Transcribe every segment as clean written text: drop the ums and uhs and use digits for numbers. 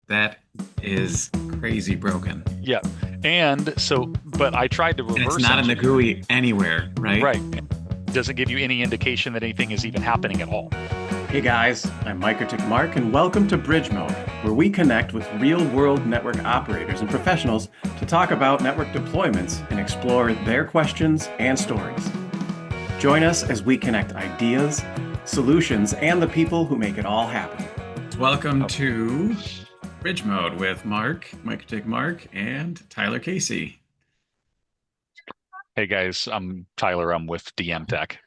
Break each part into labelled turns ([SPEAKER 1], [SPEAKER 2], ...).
[SPEAKER 1] That is crazy broken.
[SPEAKER 2] Yeah. And so, but I tried to
[SPEAKER 1] And it's
[SPEAKER 2] reverse
[SPEAKER 1] not in the
[SPEAKER 2] engineer.
[SPEAKER 1] GUI anywhere, right?
[SPEAKER 2] Right. It doesn't give you any indication that anything is even happening at all.
[SPEAKER 3] Hey guys, I'm Microtik Mark, and welcome to Bridge Mode, where we connect with real-world network operators and professionals to talk about network deployments and explore their questions and stories. Join us as we connect ideas, solutions, and the people who make it all happen.
[SPEAKER 1] Welcome
[SPEAKER 2] Oh,
[SPEAKER 1] to Bridge Mode with Mark, and Tyler Casey.
[SPEAKER 2] hey guys, I'm Tyler. I'm with DM Tech.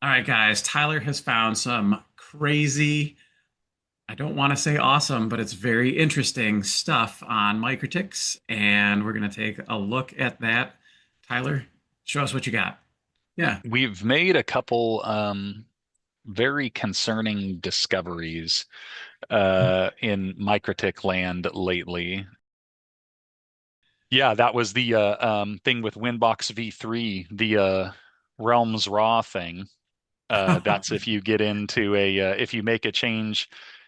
[SPEAKER 1] All right, guys, Tyler has found some crazy, I don't want to say awesome, but it's very interesting stuff on Microtix, and we're going to take a look at that. Tyler, show us what you got. Yeah.
[SPEAKER 2] We've made a couple very concerning discoveries in Microtik land lately. Yeah, that was the thing with Winbox V3, the Realms Raw thing. That's if you get into if you make a change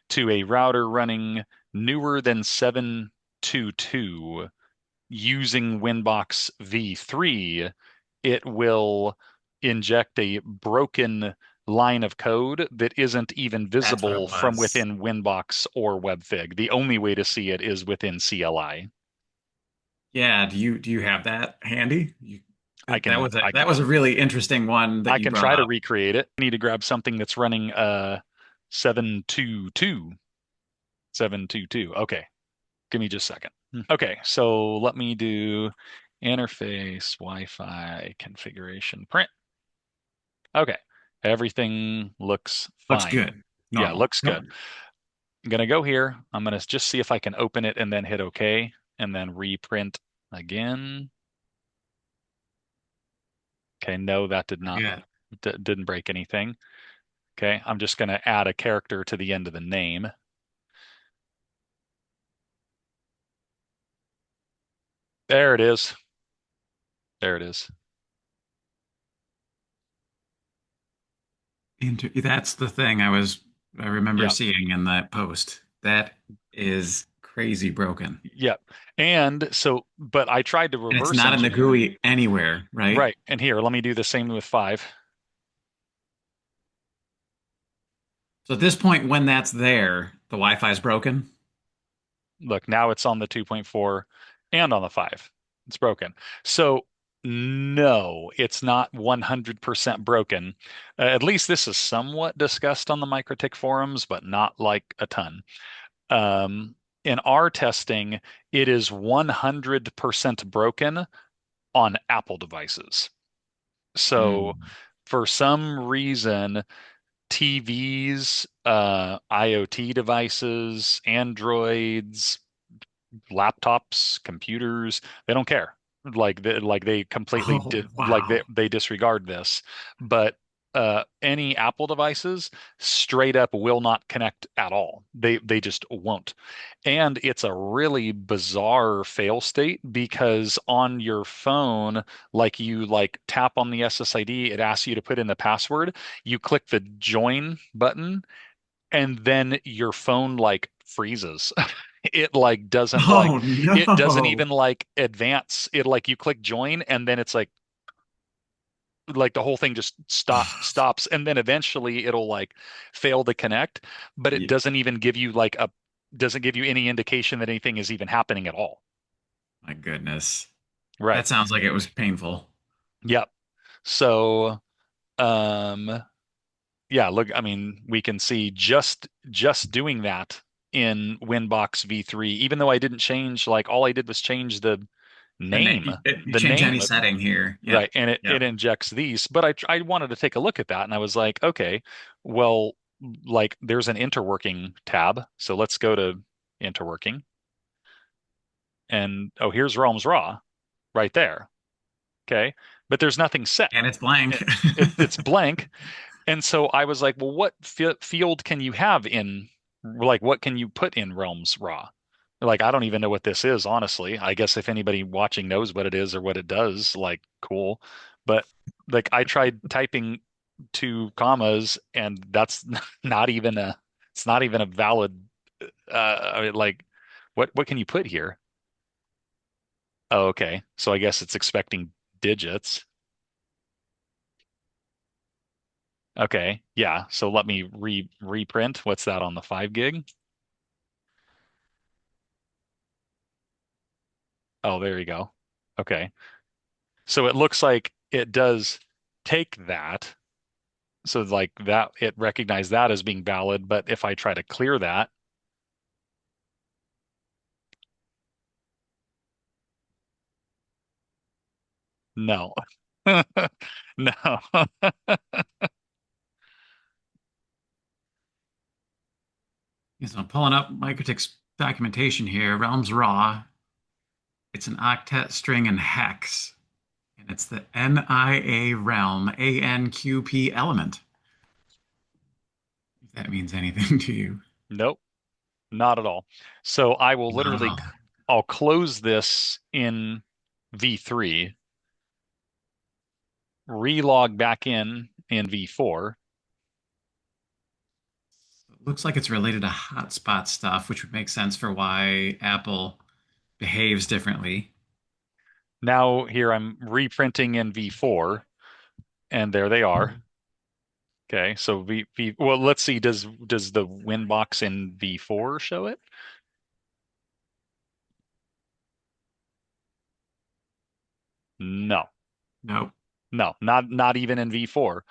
[SPEAKER 2] to a router running newer than 722 using Winbox V3, it will inject a broken line of code that isn't even
[SPEAKER 1] That's what it
[SPEAKER 2] visible from
[SPEAKER 1] was.
[SPEAKER 2] within Winbox or WebFig. The only way to see it is within CLI.
[SPEAKER 1] Yeah, do you have that handy?
[SPEAKER 2] I
[SPEAKER 1] That
[SPEAKER 2] can
[SPEAKER 1] was a
[SPEAKER 2] I
[SPEAKER 1] that
[SPEAKER 2] can
[SPEAKER 1] was a really interesting one that
[SPEAKER 2] I
[SPEAKER 1] you
[SPEAKER 2] can
[SPEAKER 1] brought
[SPEAKER 2] try to
[SPEAKER 1] up.
[SPEAKER 2] recreate it. I need to grab something that's running 722. 722. Okay. Give me just a second. Okay, so let me do interface Wi-Fi configuration print. Okay. Everything looks
[SPEAKER 1] Looks
[SPEAKER 2] fine.
[SPEAKER 1] good.
[SPEAKER 2] Yeah,
[SPEAKER 1] Normal.
[SPEAKER 2] looks
[SPEAKER 1] Nope.
[SPEAKER 2] good. I'm gonna go here. I'm gonna just see if I can open it and then hit OK and then reprint again. Okay, no, that did
[SPEAKER 1] We're
[SPEAKER 2] not
[SPEAKER 1] good.
[SPEAKER 2] didn't break anything. Okay, I'm just gonna add a character to the end of the name. There it is. There it is.
[SPEAKER 1] That's the thing I remember
[SPEAKER 2] Yeah.
[SPEAKER 1] seeing in that post. That is crazy broken.
[SPEAKER 2] Yep. And so, but I tried to
[SPEAKER 1] And it's
[SPEAKER 2] reverse
[SPEAKER 1] not in the
[SPEAKER 2] engineer.
[SPEAKER 1] GUI anywhere, right?
[SPEAKER 2] Right. And here, let me do the same with 5.
[SPEAKER 1] So at this point, when that's there, the Wi-Fi is broken.
[SPEAKER 2] Look, now it's on the 2.4 and on the 5. It's broken. So, no, it's not 100% broken. At least this is somewhat discussed on the MikroTik forums, but not like a ton. In our testing, it is 100% broken on Apple devices. So,
[SPEAKER 1] Mm.
[SPEAKER 2] for some reason, TVs, IoT devices, Androids, laptops, computers, they don't care. They completely
[SPEAKER 1] Oh,
[SPEAKER 2] they
[SPEAKER 1] wow.
[SPEAKER 2] disregard this. But any Apple devices straight up will not connect at all. They just won't. And it's a really bizarre fail state because on your phone, like you like tap on the SSID, it asks you to put in the password. You click the join button and then your phone like freezes. It like doesn't like
[SPEAKER 1] Oh
[SPEAKER 2] it doesn't
[SPEAKER 1] no.
[SPEAKER 2] even like advance. It like you click join and then it's like the whole thing just stops and then eventually it'll like fail to connect, but it
[SPEAKER 1] Ye-
[SPEAKER 2] doesn't even give you doesn't give you any indication that anything is even happening at all.
[SPEAKER 1] My goodness.
[SPEAKER 2] Right.
[SPEAKER 1] That sounds like it was painful.
[SPEAKER 2] Yep. So um yeah, look, I mean, we can see just doing that in Winbox V3, even though I didn't change, like all I did was change
[SPEAKER 1] And
[SPEAKER 2] name,
[SPEAKER 1] you
[SPEAKER 2] the
[SPEAKER 1] change
[SPEAKER 2] name
[SPEAKER 1] any
[SPEAKER 2] of,
[SPEAKER 1] setting here. Yep.
[SPEAKER 2] right, and it
[SPEAKER 1] Yep.
[SPEAKER 2] injects these. But I wanted to take a look at that, and I was like, okay, well, like there's an interworking tab, so let's go to interworking, and oh, here's Realms Raw right there. Okay, but there's nothing set.
[SPEAKER 1] And it's blank.
[SPEAKER 2] It's blank. And so I was like, well, what field can you have in, like, what can you put in Realms Raw? Like, I don't even know what this is, honestly. I guess if anybody watching knows what it is or what it does, like, cool. But like, I tried typing 2 commas, and that's not even it's not even a valid. I mean, like, what can you put here? Oh, okay. So I guess it's expecting digits. Okay. Yeah. So let me reprint. What's that on the 5 gig? Oh, there you go. Okay. So it looks like it does take that. So like that, it recognized that as being valid. But if I try to clear that, no. No.
[SPEAKER 1] So I'm pulling up MikroTik's documentation here. Realms Raw. It's an octet string and hex, and it's the NIA realm ANQP element. If that means anything to you.
[SPEAKER 2] Nope, not at all. So I will literally,
[SPEAKER 1] Wow.
[SPEAKER 2] I'll close this in V3, relog back in V4.
[SPEAKER 1] It looks like it's related to hotspot stuff, which would make sense for why Apple behaves differently.
[SPEAKER 2] Now here I'm reprinting in V4, and there they are. Okay, so well, let's see, does the Winbox in V4 show it? No.
[SPEAKER 1] Nope.
[SPEAKER 2] No, not even in V4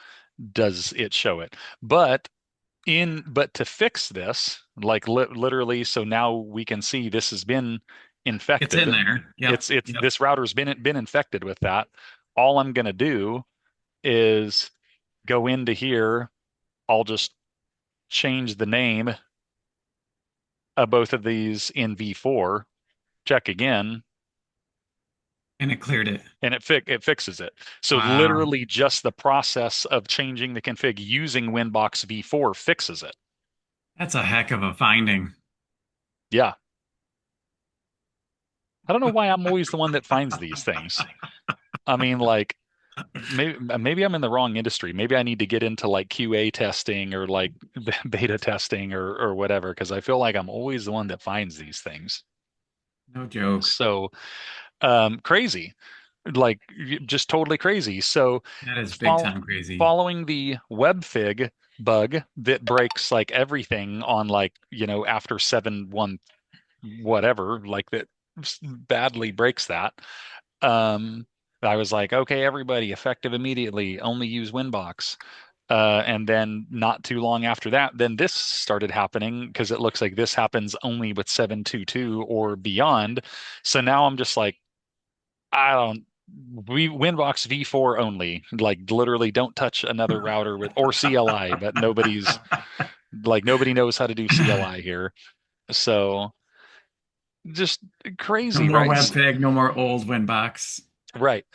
[SPEAKER 2] does it show it. But to fix this, like literally, so now we can see this has been
[SPEAKER 1] It's in
[SPEAKER 2] infected.
[SPEAKER 1] there. Yep.
[SPEAKER 2] It's
[SPEAKER 1] Yep.
[SPEAKER 2] this router's been infected with that. All I'm gonna do is go into here. I'll just change the name of both of these in V4, check again,
[SPEAKER 1] And it cleared it.
[SPEAKER 2] and it fixes it. So
[SPEAKER 1] Wow.
[SPEAKER 2] literally just the process of changing the config using Winbox V4 fixes it.
[SPEAKER 1] That's a heck of a finding.
[SPEAKER 2] Yeah. I don't know why I'm always the one that finds these things. I mean, like maybe I'm in the wrong industry. Maybe I need to get into like QA testing or like beta testing or whatever, because I feel like I'm always the one that finds these things.
[SPEAKER 1] No joke.
[SPEAKER 2] So crazy, like just totally crazy. So
[SPEAKER 1] That is big
[SPEAKER 2] fol
[SPEAKER 1] time crazy.
[SPEAKER 2] following the WebFig bug that breaks like everything on like, after 7.1 whatever, like that badly breaks that. Um, I was like, okay, everybody, effective immediately, only use Winbox. And then not too long after that, then this started happening because it looks like this happens only with 7.2.2 or beyond. So now I'm just like, I don't. We Winbox V4 only. Like literally, don't touch another router with or CLI. But nobody knows how to do CLI here. So just
[SPEAKER 1] No
[SPEAKER 2] crazy,
[SPEAKER 1] more
[SPEAKER 2] right?
[SPEAKER 1] WebFig, no more old Winbox.
[SPEAKER 2] Right.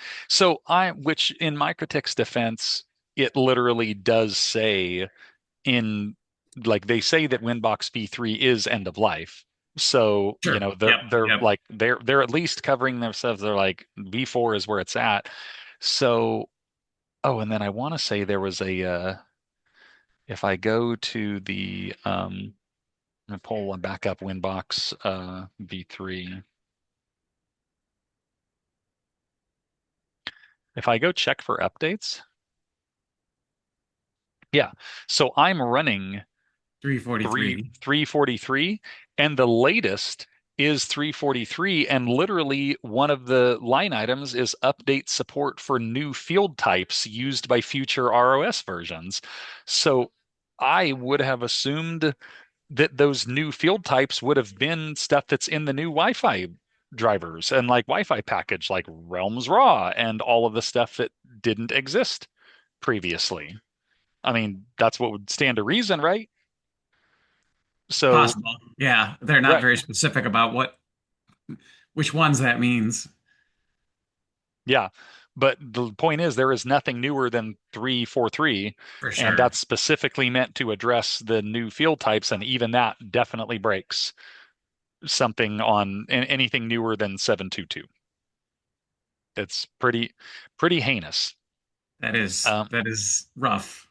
[SPEAKER 2] Which in Microtik's defense, it literally does say in, like they say that Winbox V3 is end of life. So,
[SPEAKER 1] Sure.
[SPEAKER 2] they're
[SPEAKER 1] Yep.
[SPEAKER 2] they're
[SPEAKER 1] Yep.
[SPEAKER 2] like they're at least covering themselves. They're like V4 is where it's at. So, oh, and then I want to say there was if I go to the I'm gonna pull a backup Winbox V3. If I go check for updates, yeah. So I'm running
[SPEAKER 1] 343.
[SPEAKER 2] 343, and the latest is 343, and literally one of the line items is update support for new field types used by future ROS versions. So I would have assumed that those new field types would have been stuff that's in the new Wi-Fi drivers and like Wi-Fi package, like Realms Raw and all of the stuff that didn't exist previously. I mean, that's what would stand to reason, right? So,
[SPEAKER 1] Possible. Yeah. They're not
[SPEAKER 2] right.
[SPEAKER 1] very specific about which ones that means.
[SPEAKER 2] Yeah. But the point is, there is nothing newer than 343,
[SPEAKER 1] For
[SPEAKER 2] and
[SPEAKER 1] sure.
[SPEAKER 2] that's specifically meant to address the new field types. And even that definitely breaks something on anything newer than 7.2.2. It's pretty heinous.
[SPEAKER 1] That is
[SPEAKER 2] Um,
[SPEAKER 1] that is rough.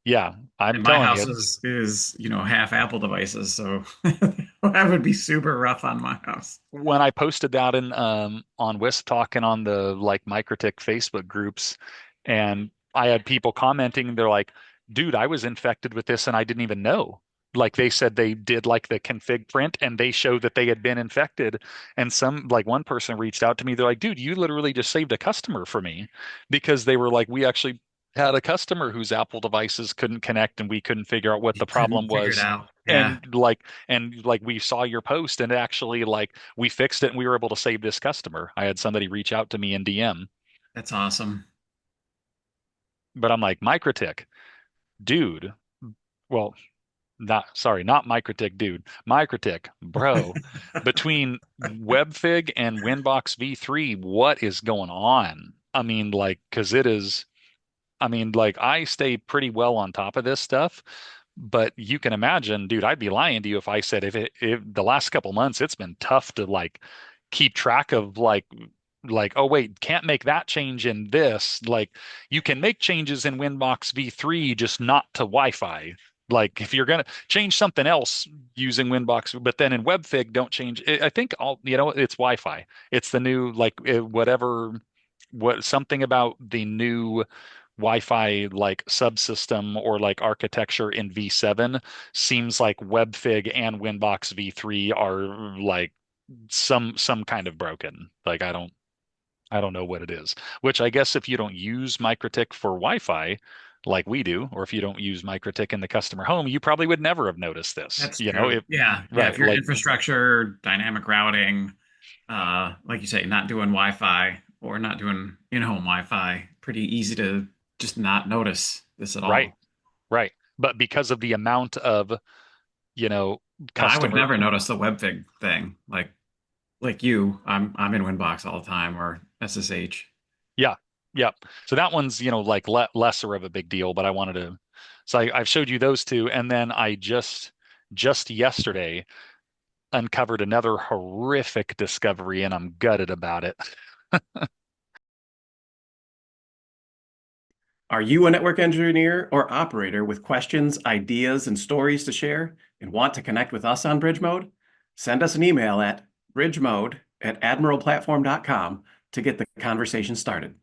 [SPEAKER 2] Yeah, I'm
[SPEAKER 1] And my
[SPEAKER 2] telling
[SPEAKER 1] house
[SPEAKER 2] you,
[SPEAKER 1] is, half Apple devices, so that would be super rough on my house.
[SPEAKER 2] when I posted that in on Wisp Talk and on the like MikroTik Facebook groups, and I had people commenting, they're like, "Dude, I was infected with this and I didn't even know." Like they said they did like the config print and they showed that they had been infected. And some like one person reached out to me, they're like, "Dude, you literally just saved a customer for me," because they were like, "We actually had a customer whose Apple devices couldn't connect and we couldn't figure out what
[SPEAKER 1] You
[SPEAKER 2] the problem
[SPEAKER 1] couldn't figure it
[SPEAKER 2] was."
[SPEAKER 1] out. Yeah,
[SPEAKER 2] And like we saw your post and actually like we fixed it and we were able to save this customer. I had somebody reach out to me in DM,
[SPEAKER 1] that's awesome.
[SPEAKER 2] but I'm like, MikroTik, dude. Well, not MikroTik, dude. MikroTik, bro. Between WebFig and Winbox V3, what is going on? I mean, like, because it is. I mean, like, I stay pretty well on top of this stuff, but you can imagine, dude, I'd be lying to you if I said if the last couple months it's been tough to like keep track of like oh wait, can't make that change in this. Like you can make changes in Winbox V3, just not to Wi-Fi. Like if you're gonna change something else using Winbox, but then in WebFig don't change. I think all it's Wi-Fi. It's the new like whatever what something about the new Wi-Fi like subsystem or like architecture in V7 seems like WebFig and Winbox V3 are like some kind of broken. Like I don't know what it is. Which I guess if you don't use MikroTik for Wi-Fi like we do, or if you don't use MikroTik in the customer home, you probably would never have noticed this.
[SPEAKER 1] That's true.
[SPEAKER 2] If
[SPEAKER 1] Yeah, yeah. If
[SPEAKER 2] right,
[SPEAKER 1] your
[SPEAKER 2] like
[SPEAKER 1] infrastructure, dynamic routing, like you say, not doing Wi-Fi or not doing in-home Wi-Fi, pretty easy to just not notice this at
[SPEAKER 2] right,
[SPEAKER 1] all.
[SPEAKER 2] right. But because of the amount of, you know,
[SPEAKER 1] Yeah, I would
[SPEAKER 2] customer
[SPEAKER 1] never notice the WebFig thing. Like you, I'm in Winbox all the time or SSH.
[SPEAKER 2] Yeah. Yeah. So that one's, like lesser of a big deal, but I wanted to. So I've showed you those two, and then I just yesterday uncovered another horrific discovery, and I'm gutted about it.
[SPEAKER 3] Are you a network engineer or operator with questions, ideas, and stories to share and want to connect with us on Bridge Mode? Send us an email at bridgemode@admiralplatform.com to get the conversation started.